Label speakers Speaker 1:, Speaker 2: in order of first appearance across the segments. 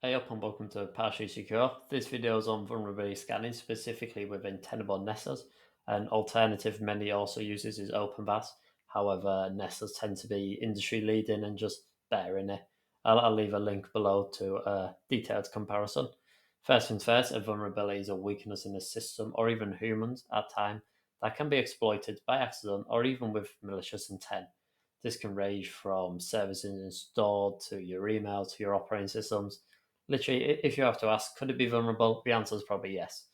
Speaker 1: Hey up and welcome to Partially Secure. This video is on vulnerability scanning, specifically within Tenable Nessus. An alternative many also uses is OpenVAS. However, Nessus tend to be industry leading and just better in it. I'll leave a link below to a detailed comparison. First things first, a vulnerability is a weakness in a system or even humans at time that can be exploited by accident or even with malicious intent. This can range from services installed to your email to your operating systems. Literally, if you have to ask, could it be vulnerable? The answer is probably yes.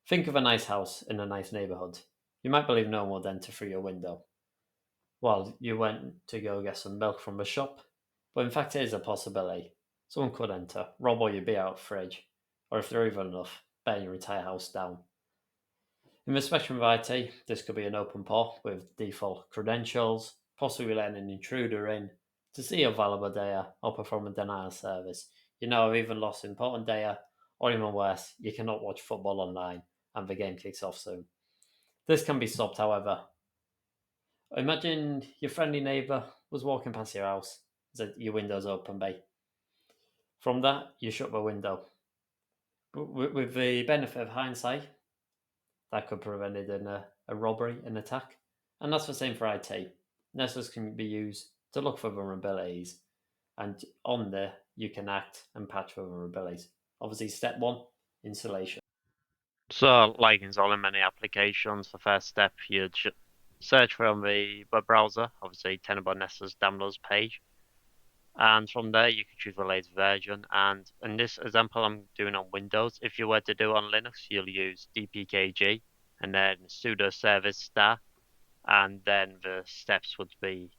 Speaker 1: Think of a nice house in a nice neighborhood. You might believe no one would enter through your window. Well, you went to go get some milk from the shop, but in fact, it is a possibility. Someone could enter, rob all your beer out of the fridge, or if they're evil enough, burn your entire house down. In the spectrum of IT, this could be an open port with default credentials, possibly letting an intruder in to see your valuable data or perform a denial service. You know, I've even lost important data, or even worse, you cannot watch football online and the game kicks off soon. This can be stopped, however. Imagine your friendly neighbour was walking past your house, said your window's open, babe. From that, you shut the window. But with the benefit of hindsight, that could prevent a robbery, an attack. And that's the same for IT. Nessus can be used to look for vulnerabilities, and on there you can act and patch for vulnerabilities. Obviously, step one, installation.
Speaker 2: So, like installing many applications, the first step you'd search from the web browser, obviously Tenable Nessus downloads page, and from there you can choose the latest version. And in this example, I'm doing on Windows. If you were to do on Linux, you'll use dpkg and then sudo service star, and then the steps would be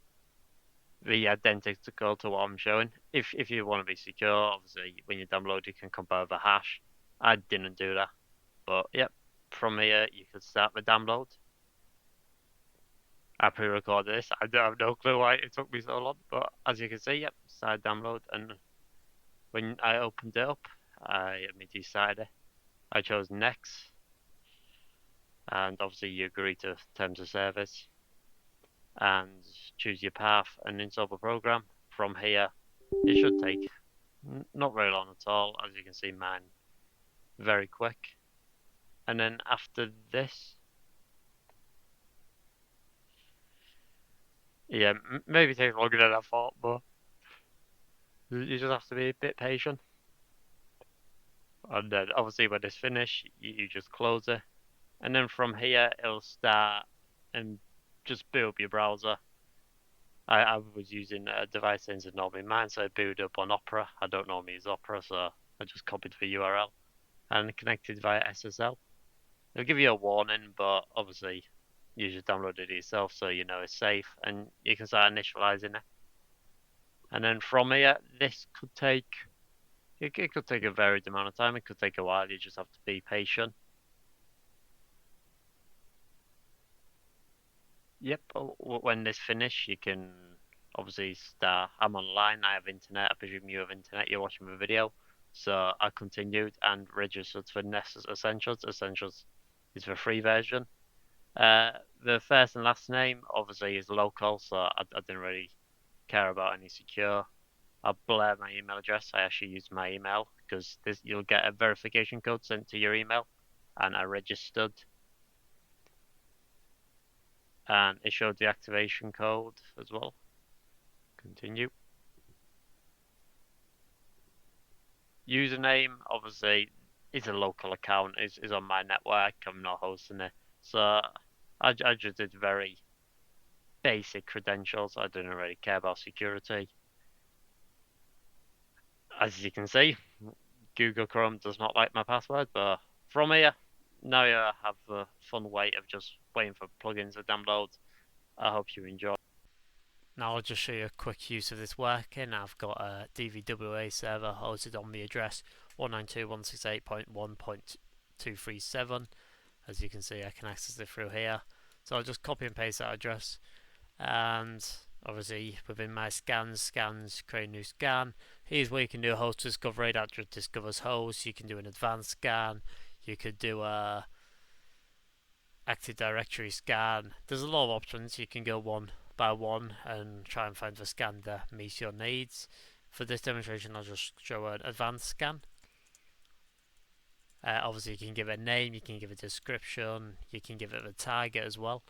Speaker 2: the identical to what I'm showing. If you want to be secure, obviously when you download, you can compare the hash. I didn't do that. But yep, from here you can start the download. I pre-recorded this. I don't have no clue why it took me so long, but as you can see, yep, started download. And when I opened it up, I immediately started it. I chose next, and obviously you agree to terms of service, and choose your path and install the program. From here, it should take not very long at all. As you can see, mine very quick. And then after this, yeah, maybe take longer than I thought, but you just have to be a bit patient. And then obviously when it's finished, you just close it. And then from here, it'll start and just boot up your browser. I was using a device named normally mine, so I booted up on Opera. I don't normally use Opera, so I just copied the URL and connected via SSL. It'll give you a warning, but obviously you just download it yourself so you know it's safe, and you can start initializing it. And then from here, this could take it could take a varied amount of time. It could take a while. You just have to be patient. Yep. When this finish, you can obviously start. I'm online. I have internet. I presume you have internet. You're watching the video. So I continued and registered for Nessus Essentials. Essentials is the free version. The first and last name obviously is local, so I didn't really care about any secure. I'll blur my email address. I actually used my email because you'll get a verification code sent to your email, and I registered, and it showed the activation code as well. Continue. Username obviously is a local account. Is on my network. I'm not hosting it, so I just did very basic credentials. I didn't really care about security. As you can see, Google Chrome does not like my password, but from here, now you have the fun wait of just waiting for plugins to download. I hope you enjoy.
Speaker 3: Now I'll just show you a quick use of this working. I've got a DVWA server hosted on the address 192.168.1.237. As you can see, I can access it through here. So I'll just copy and paste that address, and obviously within my scans, create a new scan. Here's where you can do a host discovery that just discovers hosts. You can do an advanced scan. You could do a Active Directory scan. There's a lot of options. You can go one by one and try and find the scan that meets your needs. for this demonstration, I'll just show an advanced scan. Obviously, you can give it a name, you can give it a description, you can give it a target as well.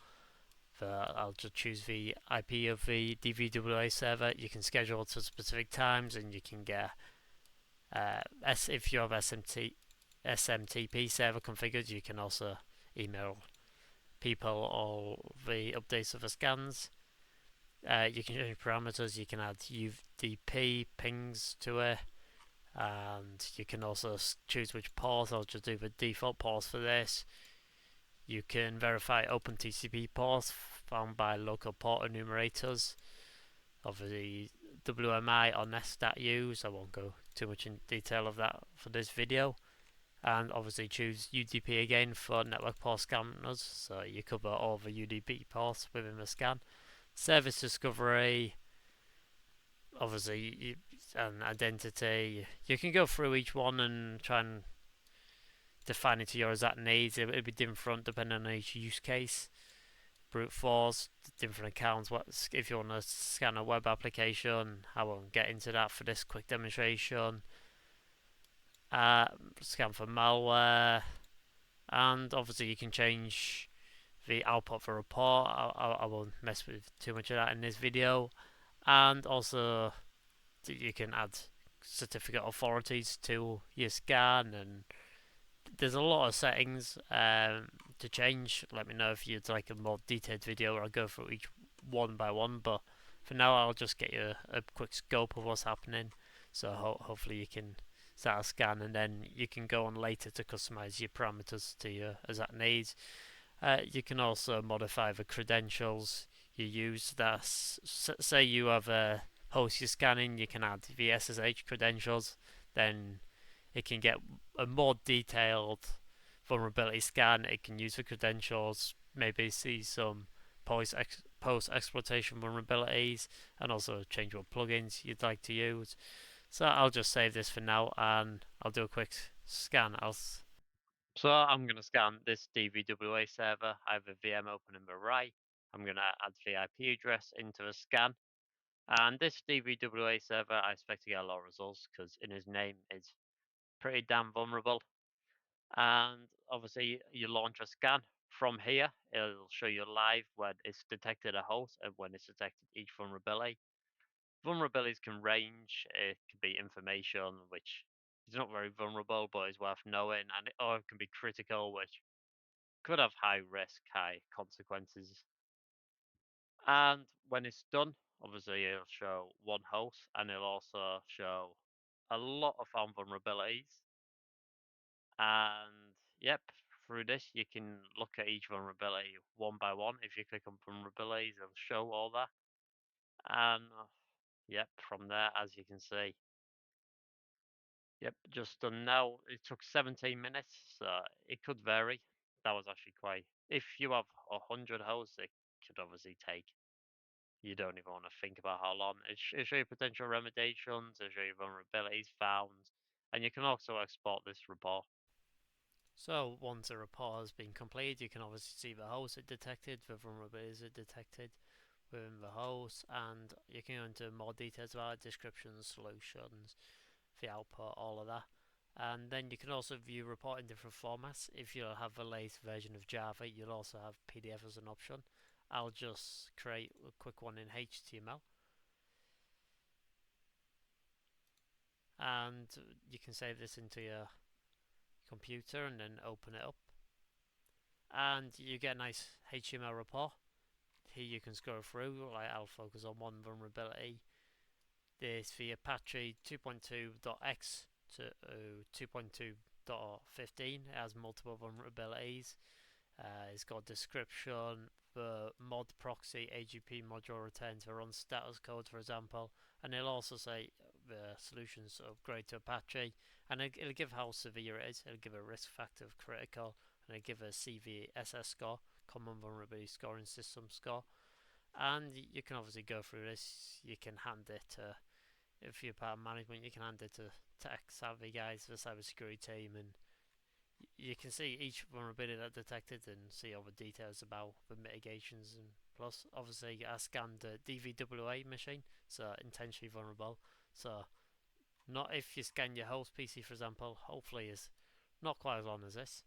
Speaker 3: I'll just choose the IP of the DVWA server. You can schedule it to specific times, and you can get if you have SMTP server configured, you can also email people all the updates of the scans. You can change parameters. You can add UDP pings to it, and you can also choose which port. I'll just do the default ports for this. You can verify OpenTCP ports found by local port enumerators of the WMI or Nest.use. I won't go too much in detail of that for this video. And obviously choose UDP again for network port scanners, so you cover all the UDP ports within the scan. Service discovery, obviously, an identity. You can go through each one and try and define it to your exact needs. It'll be different depending on each use case. Brute force, different accounts. If you want to scan a web application, I won't get into that for this quick demonstration. Scan for malware, and obviously you can change the output for report. I won't mess with too much of that in this video. And also you can add certificate authorities to your scan, and there's a lot of settings to change. Let me know if you'd like a more detailed video where I'll go through each one by one, but for now I'll just get you a quick scope of what's happening, so hopefully you can start a scan, and then you can go on later to customize your parameters to your exact needs. You can also modify the credentials you use. Say you have a host you're scanning, you can add the SSH credentials, then it can get a more detailed vulnerability scan. It can use the credentials, maybe see some post-exploitation vulnerabilities, and also change what plugins you'd like to use. So I'll just save this for now, and I'll do a quick scan.
Speaker 2: So I'm going to scan this DVWA server. I have a VM open in the right. I'm going to add the IP address into the scan. And this DVWA server, I expect to get a lot of results because in his name it's pretty damn vulnerable. And obviously you launch a scan. From here, it'll show you live when it's detected a host and when it's detected each vulnerability. Vulnerabilities can range. It could be information which is not very vulnerable but is worth knowing, or it can be critical, which could have high risk, high consequences. And when it's done, obviously it'll show one host, and it'll also show a lot of found vulnerabilities. And yep, through this you can look at each vulnerability one by one. If you click on vulnerabilities, it'll show all that. And yep, from there, as you can see, yep, just done now. It took 17 minutes, so it could vary. That was actually quite. If you have 100 hosts, it could obviously take. You don't even want to think about how long. It'll show you potential remediations, it'll show you vulnerabilities found, and you can also export this report.
Speaker 3: So once a report has been completed, you can obviously see the host it detected, the vulnerabilities it detected within the host, and you can go into more details about it, descriptions, solutions, the output, all of that. And then you can also view report in different formats. If you have the latest version of Java, you'll also have PDF as an option. I'll just create a quick one in HTML. And you can save this into your computer and then open it up. And you get a nice HTML report. Here you can scroll through, like I'll focus on one vulnerability. This the Apache 2.2.x to 2.2.15. It has multiple vulnerabilities. It's got a description. The mod proxy AGP module returns the run status code, for example, and it'll also say the solutions upgrade to Apache, and it'll give how severe it is. It'll give a risk factor of critical, and it'll give a CVSS score, common vulnerability scoring system score. And you can obviously go through this. You can hand it to, if you're part of management, you can hand it to tech savvy guys, the cybersecurity team, and you can see each vulnerability that detected and see all the details about the mitigations. And plus, obviously, I scanned the DVWA machine, so intentionally vulnerable. So Not if you scan your host PC, for example. Hopefully is not quite as long as this.